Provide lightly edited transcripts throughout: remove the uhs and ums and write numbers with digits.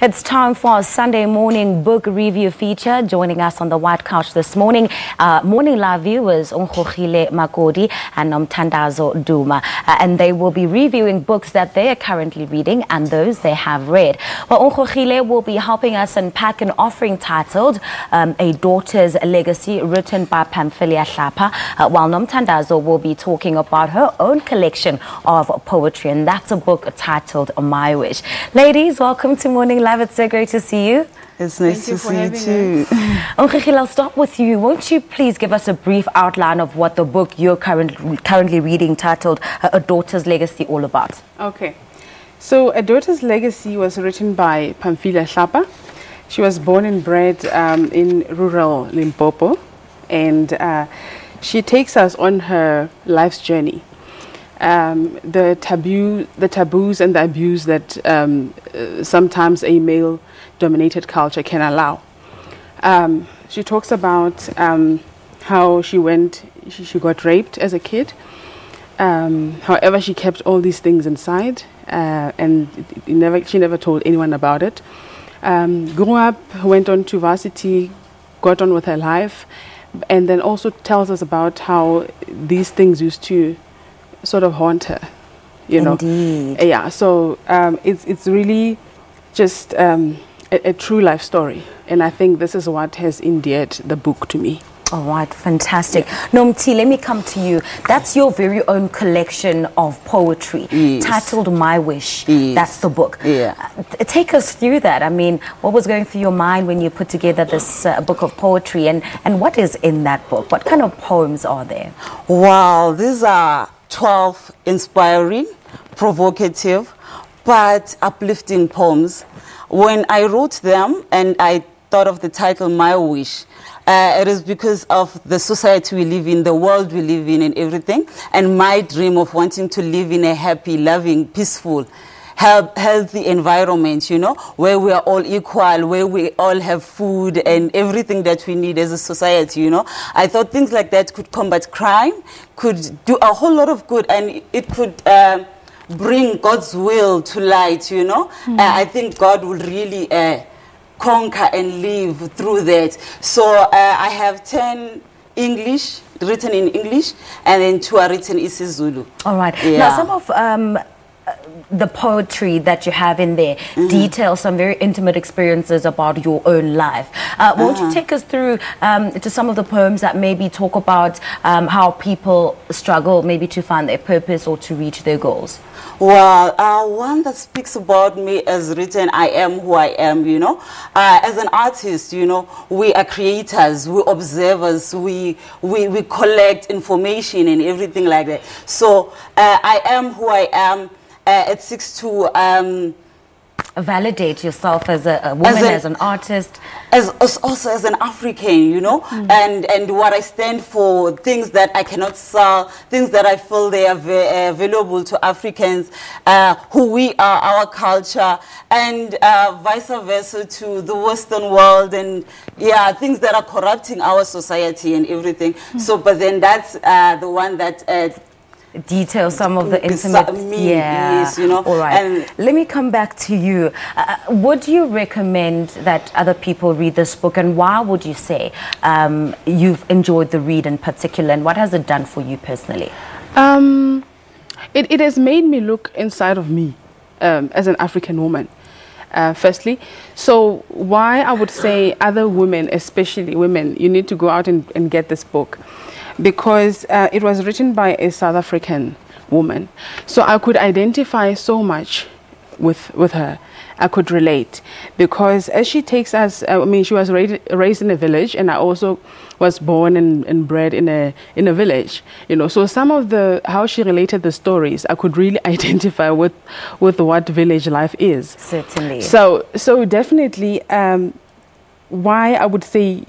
It's time for our Sunday morning book review feature. Joining us on the White Couch this morning, Morning Live viewers Onkgogile, Makodi and Nomthandazo, Duma. And they will be reviewing books that they are currently reading and those they have read. Well, Onkgogile will be helping us unpack an offering titled A Daughter's Legacy, written by Pamphilia Hlapa, while Nomthandazo will be talking about her own collection of poetry, and that's a book titled My Wish. Ladies, welcome to Morning Live. It's so great to see you. It's nice to see you too. Onkgogile, I'll start with you. Won't you please give us a brief outline of what the book you're currently reading titled A Daughter's Legacy all about? Okay. So A Daughter's Legacy was written by Pamphilia Hlapa. She was born and bred in rural Limpopo, and she takes us on her life's journey. The taboos and the abuse that sometimes a male-dominated culture can allow. She talks about how she got raped as a kid. However, she kept all these things inside, and she never told anyone about it. Grew up, went on to varsity, got on with her life, and then also tells us about how these things used to sort of haunt her, you know. Indeed. Yeah, so it's really just a true life story, and I think this is what has endeared the book to me. All right, fantastic. Nomti, let me come to you. That's your very own collection of poetry, yes, titled My Wish. Yes. That's the book. Yeah. Take us through that. I mean, what was going through your mind when you put together this book of poetry, and what is in that book? What kind of poems are there? Wow, these are 12 inspiring, provocative, but uplifting poems. When I wrote them and I thought of the title My Wish, it is because of the society we live in, the world we live in and everything, and my dream of wanting to live in a happy, loving, peaceful, healthy environment, you know, where we are all equal, where we all have food and everything that we need as a society, you know. I thought things like that could combat crime, could do a whole lot of good, and it could bring God's will to light, you know. I think God will really conquer and live through that. So I have 10 English, written in English, and then 2 are written in isiZulu. All right. Yeah. Now, some of the poetry that you have in there details some very intimate experiences about your own life. Won't you take us through to some of the poems that maybe talk about how people struggle maybe to find their purpose or to reach their goals? Well, one that speaks about me as written, I am who I am, you know. As an artist, you know, we are creators, we observers, we collect information and everything like that. So I am who I am. It seeks to validate yourself as a woman, as an artist, also as an African, you know, and what I stand for, things that I cannot sell, things that I feel they are available to Africans, who we are, our culture, and vice versa to the Western world, and yeah, things that are corrupting our society and everything. So, but then that's the one that detail some of the intimate, yes, you know. All right, and let me come back to you. Would you recommend that other people read this book, and why would you say you've enjoyed the read in particular, and what has it done for you personally? It has made me look inside of me as an African woman, firstly. So why I would say other women, especially women, you need to go out and get this book, because it was written by a South African woman. So I could identify so much with her. I could relate, because as she takes us, I mean, she was raised in a village, and I also was born and bred in a village, you know. So some of how she related the stories, I could really identify with what village life is. Certainly. So definitely, why I would say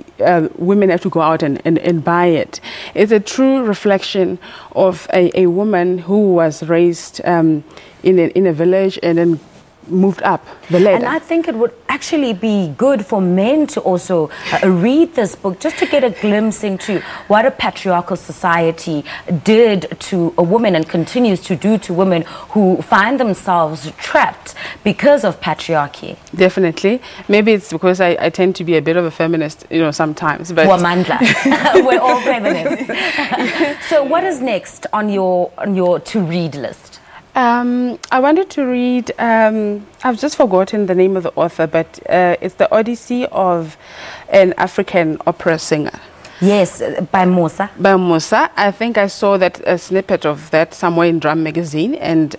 women have to go out and buy it. It's a true reflection of a woman who was raised in a village and then moved up the ladder. And I think it would actually be good for men to also read this book, just to get a glimpse into what a patriarchal society did to a woman and continues to do to women who find themselves trapped because of patriarchy. Definitely. Maybe it's because I tend to be a bit of a feminist, you know, sometimes. But We're all feminists. So what is next on your to-read list? I wanted to read, I've just forgotten the name of the author, but it's the Odyssey of an African opera singer. Yes, by Musa. By Musa. I think I saw that a snippet of that somewhere in Drum magazine, and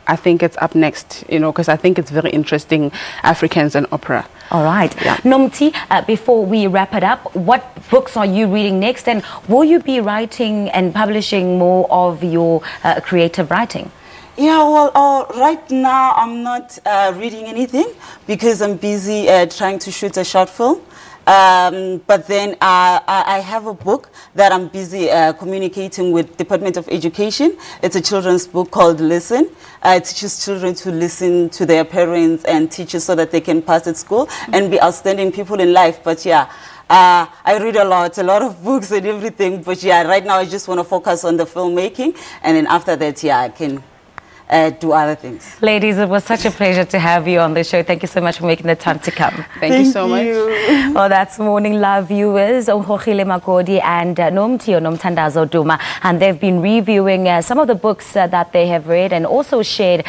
I think it's up next, you know, because I think it's very interesting, Africans and opera. All right. Yeah. Nomthi, before we wrap it up, what books are you reading next, and will you be writing and publishing more of your creative writing? Yeah, well, right now I'm not reading anything because I'm busy trying to shoot a short film. But then I have a book that I'm busy communicating with Department of Education. It's a children's book called Listen. It teaches children to listen to their parents and teachers so that they can pass at school and be outstanding people in life. But yeah, I read a lot of books and everything. But yeah, right now I just want to focus on the filmmaking. And then after that, yeah, I can do other things. Ladies, it was such a pleasure to have you on the show. Thank you so much for making the time to come. Thank you so much. Well, that's Morning Love viewers, Onkgogile Makodi and Nomthandazo Duma. And they've been reviewing some of the books that they have read, and also shared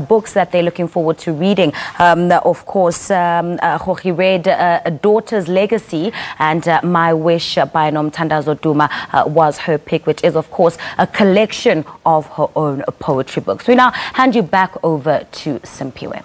books that they're looking forward to reading. Of course, Onkgogile read A Daughter's Legacy, and My Wish by Nomthandazo Duma was her pick, which is, of course, a collection of her own poetry books. We now hand you back over to Simpiwe.